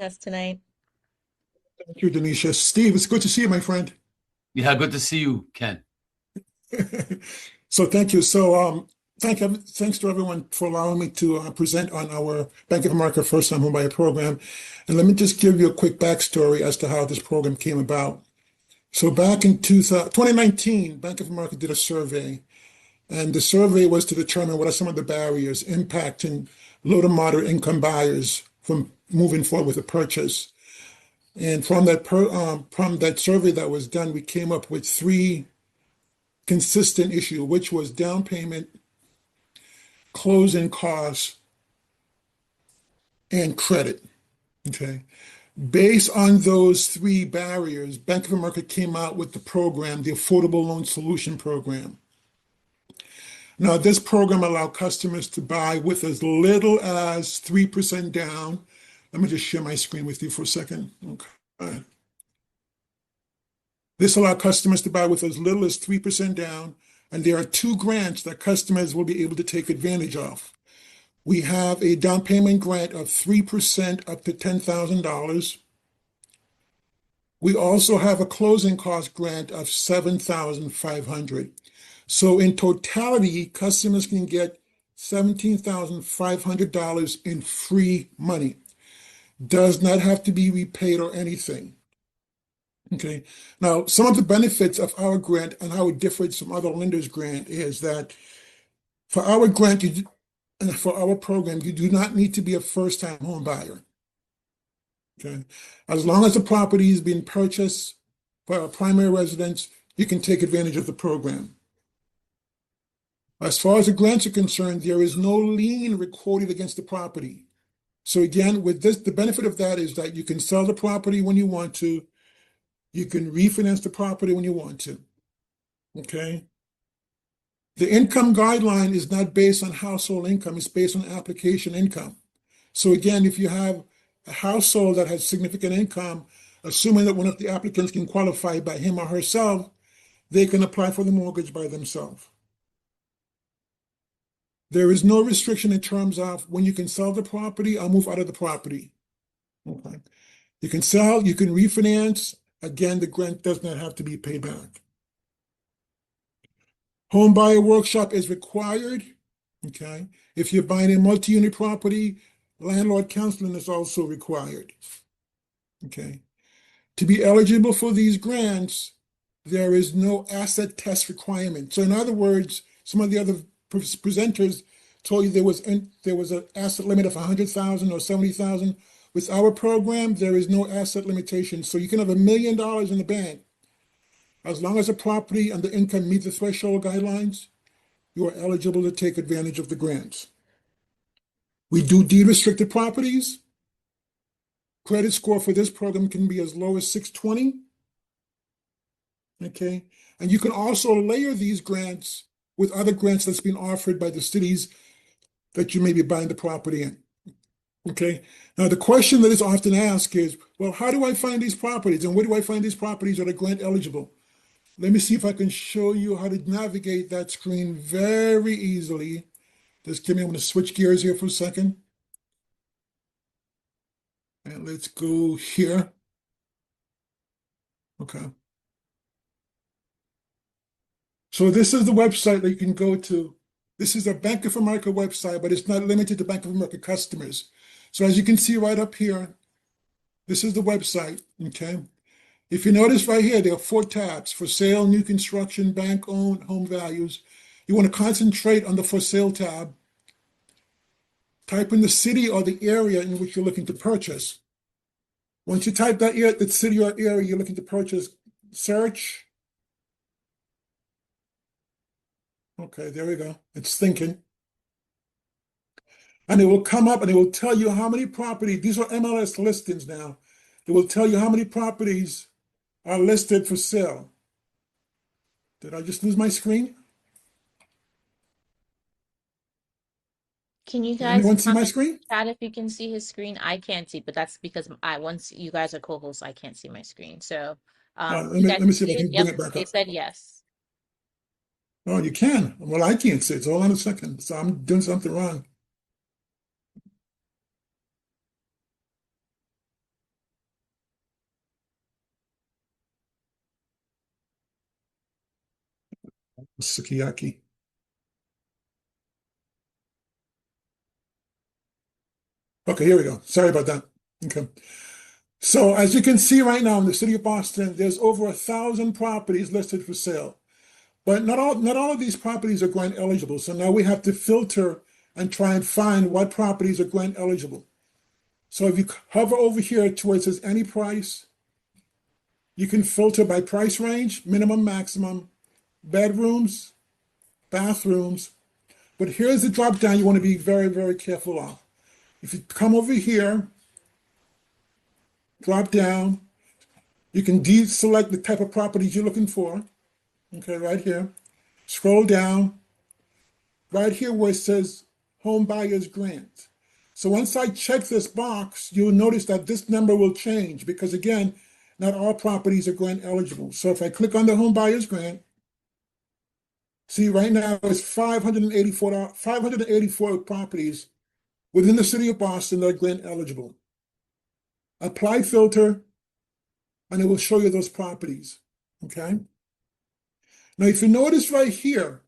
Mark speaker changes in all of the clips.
Speaker 1: Us tonight.
Speaker 2: Thank you, Denisha. Steve, it's good to see you, my friend.
Speaker 3: Yeah, good to see you, Ken.
Speaker 2: So thank you. Thanks to everyone for allowing me to present on our Bank of America First Time Homebuyer program. And let me just give you a quick backstory as to how this program came about. So back in 2019, Bank of America did a survey, and the survey was to determine what are some of the barriers impacting low to moderate income buyers from moving forward with a purchase. And from that survey that was done, we came up with three consistent issues, which was down payment, closing costs, and credit. Okay. Based on those three barriers, Bank of America came out with the program, the Affordable Loan Solution Program. Now, this program allowed customers to buy with as little as 3% down. Let me just share my screen with you for a second. Okay. This allowed customers to buy with as little as 3% down, and there are two grants that customers will be able to take advantage of. We have a down payment grant of 3% up to $10,000. We also have a closing cost grant of $7,500. So in totality, customers can get $17,500 in free money. Does not have to be repaid or anything. Okay. Now, some of the benefits of our grant and how it differs from other lenders' grant is that for our grant, and for our program, you do not need to be a first-time home buyer. Okay. As long as the property is being purchased for a primary residence, you can take advantage of the program. As far as the grants are concerned, there is no lien recorded against the property. So again, with this, the benefit of that is that you can sell the property when you want to. You can refinance the property when you want to. Okay. The income guideline is not based on household income, it's based on application income. So again, if you have a household that has significant income, assuming that one of the applicants can qualify by him or herself, they can apply for the mortgage by themselves. There is no restriction in terms of when you can sell the property or move out of the property. Okay. You can sell, you can refinance. Again, the grant does not have to be paid back. Home buyer workshop is required. Okay. If you're buying a multi-unit property, landlord counseling is also required. Okay. To be eligible for these grants, there is no asset test requirement. So in other words, some of the other presenters told you there was an asset limit of 100,000 or 70,000. With our program, there is no asset limitation. So you can have $1 million in the bank. As long as the property and the income meet the threshold guidelines, you are eligible to take advantage of the grants. We do deed restricted properties. Credit score for this program can be as low as 620. Okay. And you can also layer these grants with other grants that's been offered by the cities that you may be buying the property in. Okay. Now, the question that is often asked is, well, how do I find these properties? And where do I find these properties that are grant eligible? Let me see if I can show you how to navigate that screen very easily. Just give me, I'm going to switch gears here for a second. And let's go here. Okay. So this is the website that you can go to. This is a Bank of America website, but it's not limited to Bank of America customers. So as you can see right up here, this is the website, okay? If you notice right here, there are 4 tabs: for sale, new construction, bank-owned, home values. You want to concentrate on the for sale tab. Type in the city or the area in which you're looking to purchase. Once you type that the city or area you're looking to purchase, search. Okay, there we go. It's thinking. And it will come up and it will tell you how many properties. These are MLS listings now. It will tell you how many properties are listed for sale. Did I just lose my screen?
Speaker 1: Can you
Speaker 2: Can
Speaker 1: guys
Speaker 2: anyone see my
Speaker 1: comment in
Speaker 2: screen?
Speaker 1: the chat if you can see his screen? I can't see, but that's because once you guys are co-hosts, I can't see my screen. So you guys
Speaker 2: Let me see if
Speaker 1: see
Speaker 2: I
Speaker 1: it?
Speaker 2: can bring
Speaker 1: Yep,
Speaker 2: it back
Speaker 1: they
Speaker 2: up.
Speaker 1: said yes.
Speaker 2: Oh, you can. Well, I can't see it. So hold on a second. So I'm doing something wrong. Sukiyaki. Okay, here we go. Sorry about that. Okay. So as you can see right now in the city of Boston, there's over 1,000 properties listed for sale. But not all of these properties are grant eligible. So now we have to filter and try and find what properties are grant eligible. So if you hover over here to where it says any price, you can filter by price range, minimum, maximum, bedrooms, bathrooms. But here's the drop down you want to be very, very careful of. If you come over here, drop down, you can deselect the type of properties you're looking for. Okay, right here. Scroll down, right here where it says home buyer's grant. So once I check this box, you'll notice that this number will change because again, not all properties are grant eligible. So if I click on the home buyer's grant, see right now it's 584 properties within the city of Boston that are grant eligible. Apply filter, and it will show you those properties. Okay. Now, if you notice right here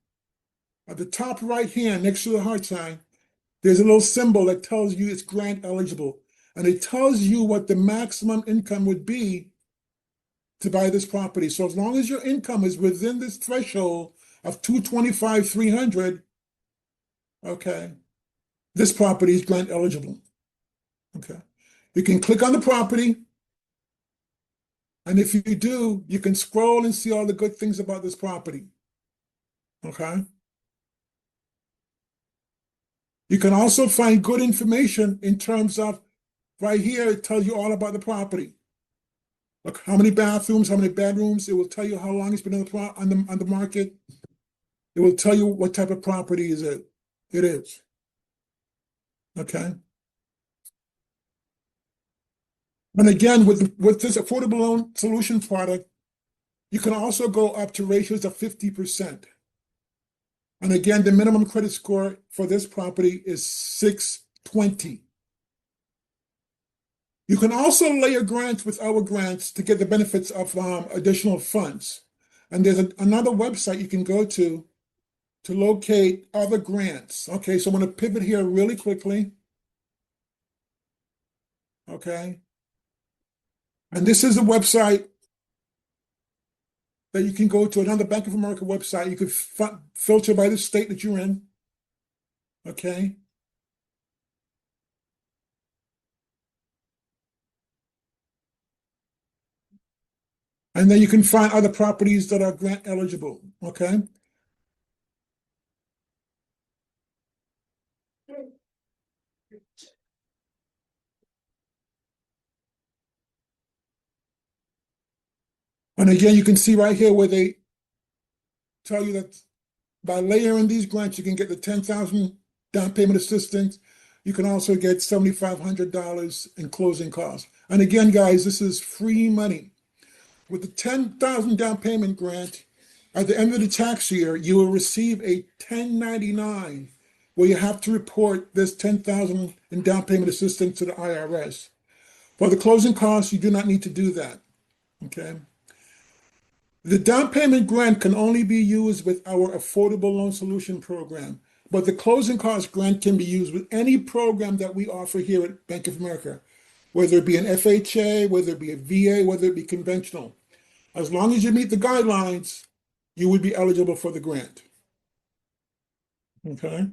Speaker 2: at the top right hand next to the heart sign, there's a little symbol that tells you it's grant eligible, and it tells you what the maximum income would be to buy this property. So as long as your income is within this threshold of 225, 300, okay, this property is grant eligible. Okay. You can click on the property, and if you do, you can scroll and see all the good things about this property. Okay. You can also find good information in terms of right here, it tells you all about the property. Look, how many bathrooms, how many bedrooms. It will tell you how long it's been on the market. It will tell you what type of property is it. It is. Okay. And again, with this affordable loan solution product, you can also go up to ratios of 50%. And again, the minimum credit score for this property is 620. You can also layer grants with our grants to get the benefits of additional funds. And there's another website you can go to locate other grants. Okay, so I'm going to pivot here really quickly. Okay. And this is a website that you can go to, another Bank of America website. You could filter by the state that you're in. Okay. And then you can find other properties that are grant eligible. Okay. And again, you can see right here where they tell you that by layering these grants, you can get the 10,000 down payment assistance. You can also get $7,500 in closing costs. And again, guys, this is free money. With the 10,000 down payment grant, at the end of the tax year, you will receive a 1099 where you have to report this 10,000 in down payment assistance to the IRS. For the closing costs, you do not need to do that. Okay. The down payment grant can only be used with our affordable loan solution program, but the closing cost grant can be used with any program that we offer here at Bank of America, whether it be an FHA, whether it be a VA, whether it be conventional. As long as you meet the guidelines, you would be eligible for the grant. Okay.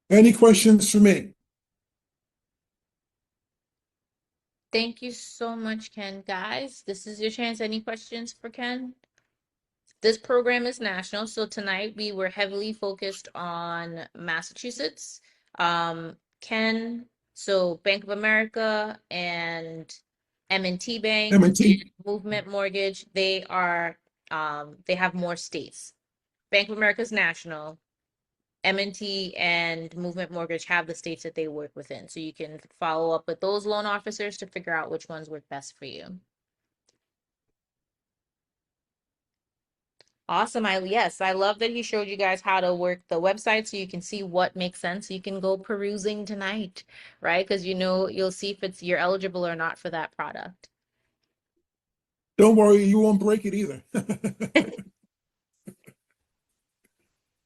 Speaker 2: Any questions for me?
Speaker 1: Thank you so much, Ken. Guys, this is your chance. Any questions for Ken? This program is national, so tonight we were heavily focused on Massachusetts. Ken, so Bank of America and M&T Bank
Speaker 2: M&T?
Speaker 1: and Movement Mortgage, they have more states. Bank of America is national. M&T and Movement Mortgage have the states that they work within. So you can follow up with those loan officers to figure out which ones work best for you. Awesome. Yes, I love that he showed you guys how to work the website so you can see what makes sense. You can go perusing tonight, right? Because you'll see if you're eligible or not for that product.
Speaker 2: Don't worry, you won't break it either.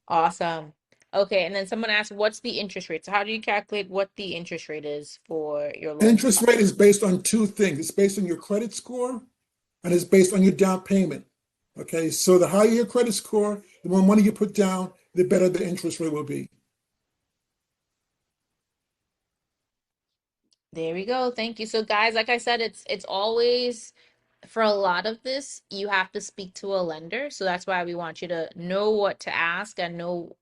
Speaker 1: Awesome. Okay, and then someone asked, what's the interest rate? So how do you calculate what the interest rate is for your loan?
Speaker 2: Interest rate is based on two things. It's based on your credit score and it's based on your down payment. Okay, so the higher your credit score, the more money you put down, the better the interest rate will be.
Speaker 1: There we go. Thank you. So guys, like I said, it's always for a lot of this, you have to speak to a lender. So that's why we want you to know what to ask and know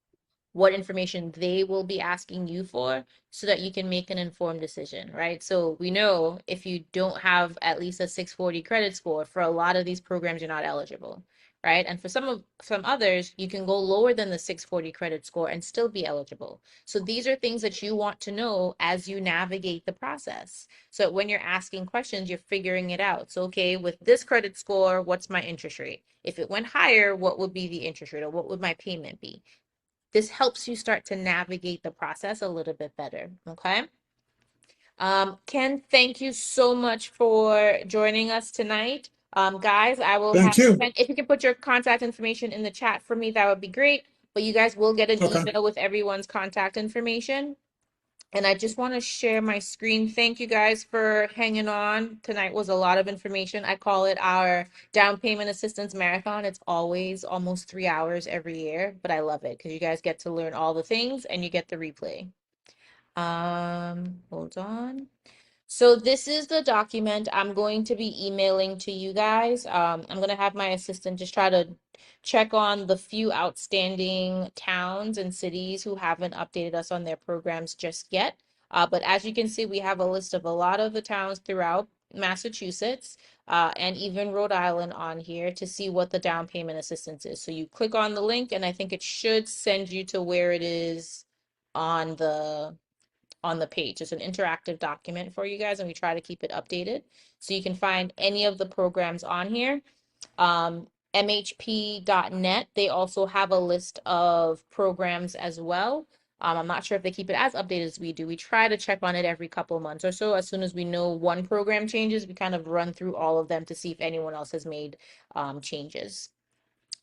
Speaker 1: what information they will be asking you for so that you can make an informed decision, right? So we know if you don't have at least a 640 credit score, for a lot of these programs, you're not eligible, right? And for some others, you can go lower than the 640 credit score and still be eligible. So these are things that you want to know as you navigate the process. So when you're asking questions, you're figuring it out. So, okay, with this credit score, what's my interest rate? If it went higher, what would be the interest rate or what would my payment be? This helps you start to navigate the process a little bit better. Okay. Ken, thank you so much for joining us tonight. Guys, I will have,
Speaker 2: Thank you.
Speaker 1: if you can put your contact information in the chat for me, that would be great. But you guys will get an
Speaker 2: Okay.
Speaker 1: email with everyone's contact information. And I just want to share my screen. Thank you guys for hanging on. Tonight was a lot of information. I call it our down payment assistance marathon. It's always almost 3 hours every year, but I love it because you guys get to learn all the things and you get the replay. Hold on. So this is the document I'm going to be emailing to you guys. I'm going to have my assistant just try to check on the few outstanding towns and cities who haven't updated us on their programs just yet. But as you can see, we have a list of a lot of the towns throughout Massachusetts and even Rhode Island on here to see what the down payment assistance is. So you click on the link, and I think it should send you to where it is on the page. It's an interactive document for you guys, and we try to keep it updated. So you can find any of the programs on here. MHP.net, they also have a list of programs as well. I'm not sure if they keep it as updated as we do. We try to check on it every couple of months or so. As soon as we know one program changes, we kind of run through all of them to see if anyone else has made changes.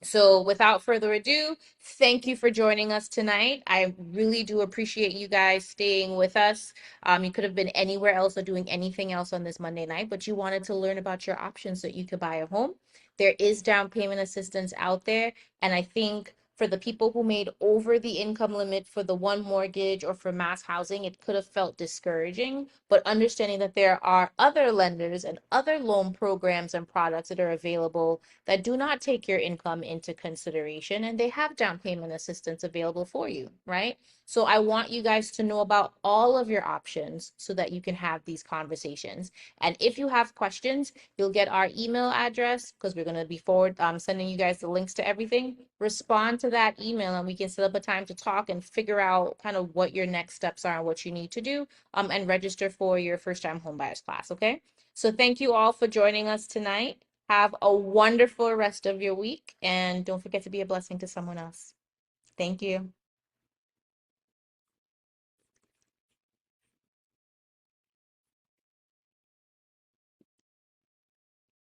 Speaker 1: So without further ado, thank you for joining us tonight. I really do appreciate you guys staying with us. You could have been anywhere else or doing anything else on this Monday night, but you wanted to learn about your options so you could buy a home. There is down payment assistance out there, and I think for the people who made over the income limit for the one mortgage or for mass housing, it could have felt discouraging. But understanding that there are other lenders and other loan programs and products that are available that do not take your income into consideration, and they have down payment assistance available for you, right? So I want you guys to know about all of your options so that you can have these conversations. And if you have questions, you'll get our email address because we're going to be sending you guys the links to everything. Respond to that email and we can set up a time to talk and figure out kind of what your next steps are and what you need to do, and register for your first time homebuyers class. Okay. So thank you all for joining us tonight. Have a wonderful rest of your week, and don't forget to be a blessing to someone else. Thank you.